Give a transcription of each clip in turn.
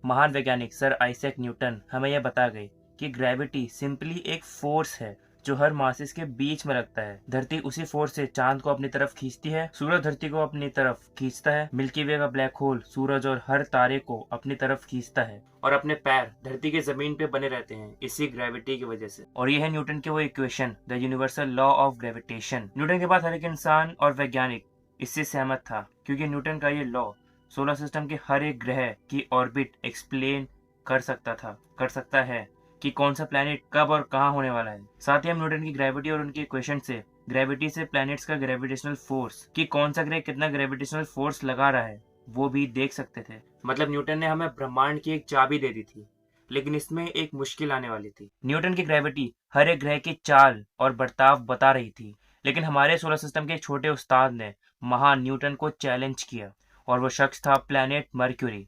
महान वैज्ञानिक sir Isaac Newton हमें यह बता गए कि ग्रेविटी सिंपली एक फोर्स है जो हर मासेस के बीच में लगता है। धरती उसी फोर्स से चांद को अपनी तरफ खींचती है, सूरज धरती को अपनी तरफ खींचता है, मिल्की वे का ब्लैक होल सूरज और हर तारे को अपनी तरफ खींचता है और अपने पैर धरती के जमीन पे बने रहते हैं इसी ग्रेविटी की वजह से। और यह है न्यूटन के वो equation, the universal law of gravitation. Newton के बाद हर एक इंसान और वैज्ञानिक इससे सहमत था, क्योंकि न्यूटन का ये लॉ सोलर सिस्टम के हर एक ग्रह की ऑर्बिट एक्सप्लेन कर सकता है कि कौन सा प्लैनेट कब और कहाँ होने वाला है। साथ ही हम न्यूटन की ग्रेविटी और उनके इक्वेशन से ग्रेविटी से प्लैनेट्स का ग्रेविटेशनल फोर्स, कि कौन सा ग्रह कितना ग्रेविटेशनल फोर्स लगा रहा है, वो भी देख सकते थे। मतलब न्यूटन ने हमें ब्रह्मांड की एक चाबी दे दी थी, लेकिन इसमें एक मुश्किल आने वाली थी। न्यूटन की ग्रेविटी हर एक ग्रह की चाल और बर्ताव बता रही थी, लेकिन हमारे सोलर सिस्टम के एक छोटे उस्ताद ने महान न्यूटन को चैलेंज किया, और वो शख्स था प्लैनेट मर्क्यूरी।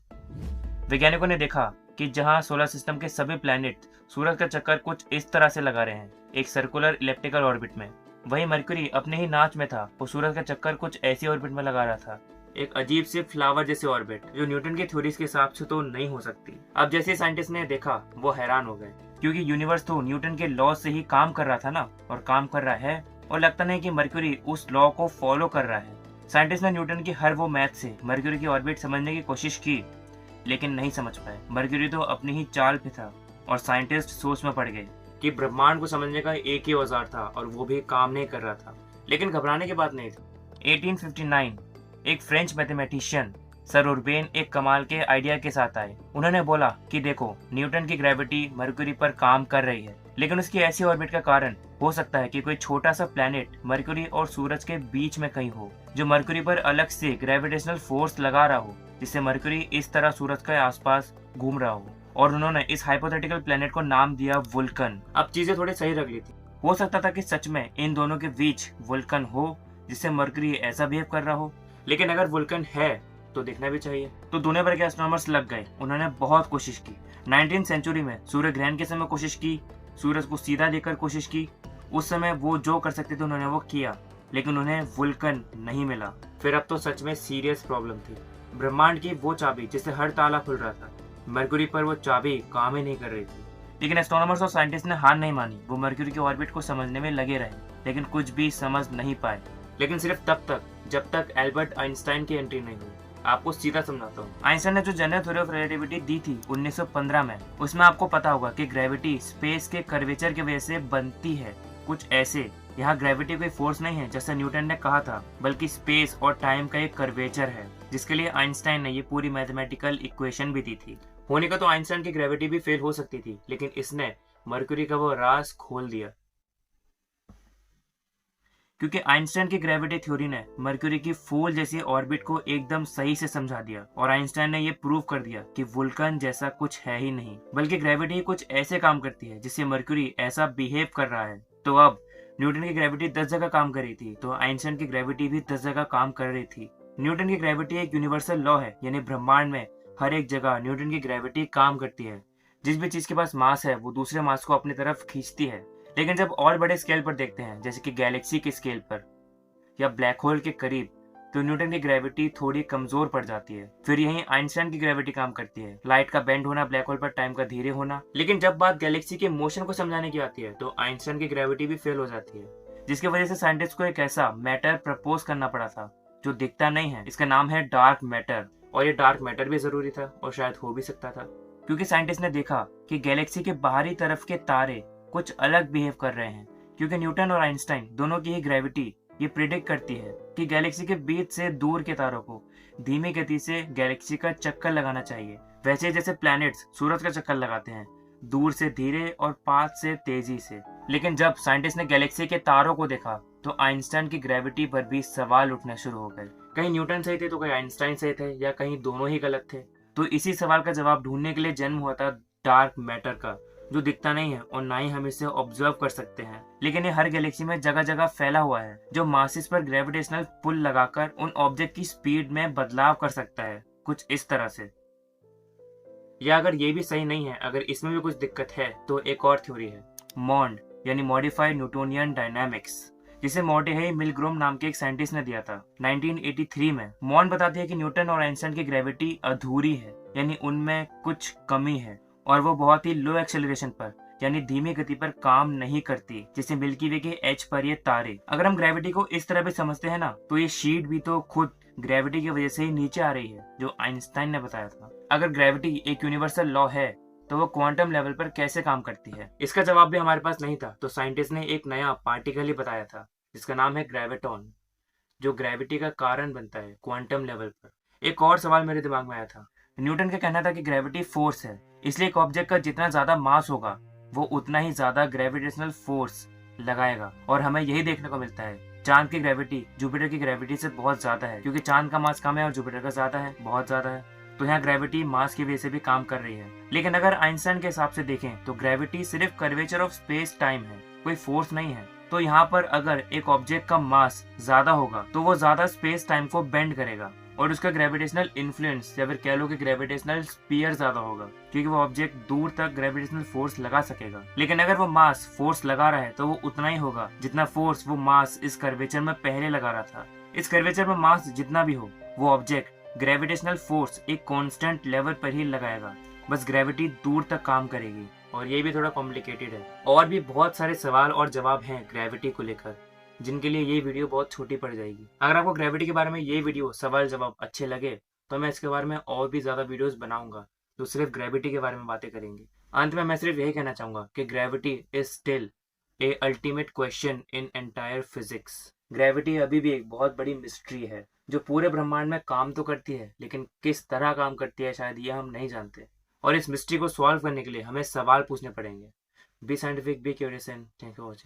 वैज्ञानिकों ने देखा कि जहां सोलर सिस्टम के सभी प्लैनेट सूरज का चक्कर कुछ इस तरह से लगा रहे हैं, एक सर्कुलर इलेप्टिकल ऑर्बिट में, वहीं मर्क्यूरी अपने ही नाच में था। वो सूरज का चक्कर कुछ ऐसी ऑर्बिट में लगा रहा था, एक अजीब सी फ्लावर जैसे ऑर्बिट, जो न्यूटन की थ्योरीज के हिसाब से तो नहीं हो सकती। अब जैसे साइंटिस्ट ने देखा वो हैरान हो गए, क्योंकि यूनिवर्स तो न्यूटन के लॉ से ही काम कर रहा था ना, और काम कर रहा है, और लगता नहीं कि मर्क्यूरी उस लॉ को फॉलो कर रहा है। साइंटिस्ट ने न्यूटन की हर वो मैथ से मर्क्यूरी की ऑर्बिट समझने की कोशिश की, लेकिन नहीं समझ पाए। मर्क्यूरी तो अपनी ही चाल पे था, और साइंटिस्ट सोच में पड़ गए कि ब्रह्मांड को समझने का एक ही औजार था, और वो भी काम नहीं कर रहा था। लेकिन घबराने की बात नहीं थी। 1859 एक फ्रेंच मैथमेटिशियन सर उर्बेन एक कमाल के आइडिया के साथ आए। उन्होंने बोला कि देखो, न्यूटन की ग्रेविटी मर्क्यूरी पर काम कर रही है, लेकिन उसकी ऐसी ऑर्बिट का कारण हो सकता है कि कोई छोटा सा प्लैनेट मर्क्यूरी और सूरज के बीच में कहीं हो, जो मर्क्यूरी पर अलग से ग्रेविटेशनल फोर्स लगा रहा हो, जिससे मर्क्यूरी इस तरह सूरज के आसपास घूम रहा हो। और उन्होंने इस हाइपोथेटिकल प्लैनेट को नाम दिया वुल्कन। अब चीजें थोड़ी सही रख ली थी। हो सकता था कि सच में इन दोनों के बीच वुल्कन हो, जिससे मर्क्यूरी ऐसा बिहेव कर रहा हो, लेकिन अगर वुल्कन है तो देखना भी चाहिए। तो दुनिया भर के एस्ट्रोनॉमर्स लग गए। उन्होंने बहुत कोशिश की। 19वीं सेंचुरी में सूर्य ग्रहण के समय कोशिश की, सूरज को सीधा देखकर कोशिश की। उस समय वो जो कर सकते थे उन्होंने वो किया, लेकिन उन्हें वुल्कन नहीं मिला। फिर अब तो सच में सीरियस प्रॉब्लम थी। ब्रह्मांड की वो चाबी जिससे हर ताला खुल रहा था, मर्क्यूरी पर वो चाबी काम ही नहीं कर रही थी। लेकिन एस्ट्रोनॉमर्स और साइंटिस्ट ने हार नहीं मानी। वो मर्क्यूरी की ऑर्बिट को समझने में लगे रहे, लेकिन कुछ भी समझ नहीं पाए। लेकिन सिर्फ तब तक जब तक एल्बर्ट आइंस्टाइन की एंट्री नहीं हुई। आपको सीधा समझाता हूँ। आइंस्टाइन ने जो जनरल थ्योरी ऑफ रिलेटिविटी दी थी 1915 में, उसमें आपको पता होगा कि ग्रेविटी स्पेस के कर्वेचर की वजह से बनती है। कुछ ऐसे, यहाँ ग्रेविटी कोई फोर्स नहीं है जैसा न्यूटन ने कहा था, बल्कि स्पेस और टाइम का एक कर्वेचर है, जिसके लिए आइंस्टाइन ने ये पूरी मैथमेटिकल इक्वेशन भी दी थी। होने का तो आइंस्टाइन की ग्रेविटी भी फेल हो सकती थी, लेकिन इसने मर्क्यूरी का वो राज खोल दिया, क्योंकि आइंस्टाइन की ग्रेविटी थ्योरी ने मर्क्यूरी की फूल जैसी ऑर्बिट को एकदम सही से समझा दिया। और आइंस्टाइन ने ये प्रूव कर दिया कि वुल्कन जैसा कुछ है ही नहीं, बल्कि ग्रेविटी कुछ ऐसे काम करती है जिससे मर्क्यूरी ऐसा बिहेव कर रहा है। तो अब न्यूटन की ग्रेविटी 10 जगह काम कर रही थी, तो आइंस्टाइन की ग्रेविटी भी 10 जगह काम कर रही थी। न्यूटन की ग्रेविटी एक यूनिवर्सल लॉ है, यानी ब्रह्मांड में हर एक जगह न्यूटन की ग्रेविटी काम करती है। जिस भी चीज के पास मास है वो दूसरे मास को अपनी तरफ खींचती है। लेकिन जब और बड़े स्केल पर देखते हैं, जैसे कि गैलेक्सी के स्केल पर या ब्लैक होल के करीब, तो न्यूटन की ग्रेविटी थोड़ी कमजोर पड़ जाती है। फिर यहीं आइंस्टाइन की ग्रेविटी काम करती है, लाइट का बेंड होना, ब्लैक होल पर टाइम का धीरे होना। लेकिन जब बात गैलेक्सी के मोशन को समझाने की आती है, तो आइंस्टाइन की ग्रेविटी भी फेल हो जाती है, जिसकी वजह से साइंटिस्ट को एक ऐसा मैटर प्रपोज करना पड़ा था जो दिखता नहीं है। इसका नाम है डार्क मैटर। और ये डार्क मैटर भी जरूरी था, और शायद हो भी सकता था, क्योंकि साइंटिस्ट ने देखा कि गैलेक्सी के बाहरी तरफ के तारे कुछ अलग बिहेव कर रहे हैं। क्योंकि न्यूटन और आइंस्टाइन दोनों की ही ग्रेविटी ये प्रिडिक्ट करती है कि गैलेक्सी के बीच से दूर के तारों को धीमी गति से गैलेक्सी का चक्कर लगाना चाहिए, वैसे जैसे प्लैनेट्स सूरज का चक्कर लगाते हैं, दूर से धीरे और पास से तेजी से। लेकिन जब साइंटिस्ट ने गैलेक्सी के तारों को देखा, तो आइंस्टाइन की ग्रेविटी पर भी सवाल उठने शुरू हो गए। कहीं न्यूटन सही थे तो कहीं आइंस्टाइन सही थे, या कहीं दोनों ही गलत थे। तो इसी सवाल का जवाब ढूंढने के लिए जन्म हुआ था डार्क मैटर का, जो दिखता नहीं है और ना ही हम इसे ऑब्जर्व कर सकते हैं, लेकिन ये हर गैलेक्सी में जगह जगह फैला हुआ है, जो मासेस पर ग्रेविटेशनल पुल लगाकर उन ऑब्जेक्ट की स्पीड में बदलाव कर सकता है, कुछ इस तरह से। या अगर ये भी सही नहीं है, अगर इसमें भी कुछ दिक्कत है, तो एक और थ्योरी है, मॉन्ड यानी मॉडिफाइड न्यूटोनियन डायनामिक्स। जिसे मोर्टेहेई मिलग्रोम नाम के एक साइंटिस्ट ने दिया था 1983 में। मॉन बताती है कि न्यूटन और आइंस्टाइन की ग्रेविटी अधूरी है, यानी उनमें कुछ कमी है और वो बहुत ही लो एक्सेलरेशन पर यानी धीमी गति पर काम नहीं करती, जैसे मिल्की वे के एज पर ये तारे। अगर हम ग्रेविटी को इस तरह भी समझते हैं ना, तो ये शीट भी तो खुद ग्रेविटी की वजह से ही नीचे आ रही है, जो आइंस्टाइन ने बताया था। अगर ग्रेविटी एक यूनिवर्सल लॉ है तो वो क्वांटम लेवल पर कैसे काम करती है? इसका जवाब भी हमारे पास नहीं था, तो साइंटिस्ट ने एक नया पार्टिकल ही बताया था जिसका नाम है ग्रेविटॉन, जो ग्रेविटी का कारण बनता है क्वांटम लेवल पर। एक और सवाल मेरे दिमाग में आया था। न्यूटन का कहना था कि ग्रेविटी फोर्स है, इसलिए एक ऑब्जेक्ट का जितना ज्यादा मास होगा वो उतना ही ज्यादा ग्रेविटेशनल फोर्स लगाएगा, और हमें यही देखने को मिलता है। चांद की ग्रेविटी जुपिटर की ग्रेविटी से बहुत ज्यादा है, क्योंकि चांद का मास कम है और जुपिटर का ज्यादा है, बहुत ज्यादा है। तो यहाँ ग्रेविटी मास की वजह से भी काम कर रही है। लेकिन अगर आइंस्टाइन के हिसाब से देखें तो ग्रेविटी सिर्फ कर्वेचर ऑफ स्पेस टाइम है, कोई फोर्स नहीं है। तो यहाँ पर अगर एक ऑब्जेक्ट का मास ज्यादा होगा तो वो ज्यादा स्पेस टाइम को बेंड करेगा और उसका ग्रेविटेशनल इन्फ्लुएंस या फिर कह लो कि ग्रेविटेशनल स्पीयर ज्यादा होगा, क्योंकि वो ऑब्जेक्ट दूर तक ग्रेविटेशनल फोर्स लगा सकेगा। लेकिन अगर वो मास फोर्स लगा रहा है तो वो उतना ही होगा जितना फोर्स वो मास इस कर्वेचर में पहले लगा रहा था। इस कर्वेचर में मास जितना भी हो, वो ऑब्जेक्ट ग्रेविटेशनल फोर्स एक कांस्टेंट लेवल पर ही लगाएगा, बस ग्रेविटी दूर तक काम करेगी। और ये भी थोड़ा कॉम्प्लिकेटेड है, और भी बहुत सारे सवाल और जवाब हैं ग्रेविटी को लेकर, जिनके लिए ये वीडियो बहुत छोटी पड़ जाएगी। अगर आपको ग्रेविटी के बारे में ये वीडियो सवाल जवाब अच्छे लगे तो मैं इसके बारे में और भी ज्यादा वीडियोस बनाऊंगा जो सिर्फ ग्रेविटी के बारे में बातें करेंगे। अंत में मैं सिर्फ यही कहना चाहूंगा कि gravity is still a ultimate question in entire physics. Gravity अभी भी एक बहुत बड़ी मिस्ट्री है जो पूरे ब्रह्मांड में काम तो करती है, लेकिन किस तरह काम करती है शायद ये हम नहीं जानते। और इस मिस्ट्री को सॉल्व करने के लिए हमें सवाल पूछने पड़ेंगे। B scientific, be curious and thank you for watching.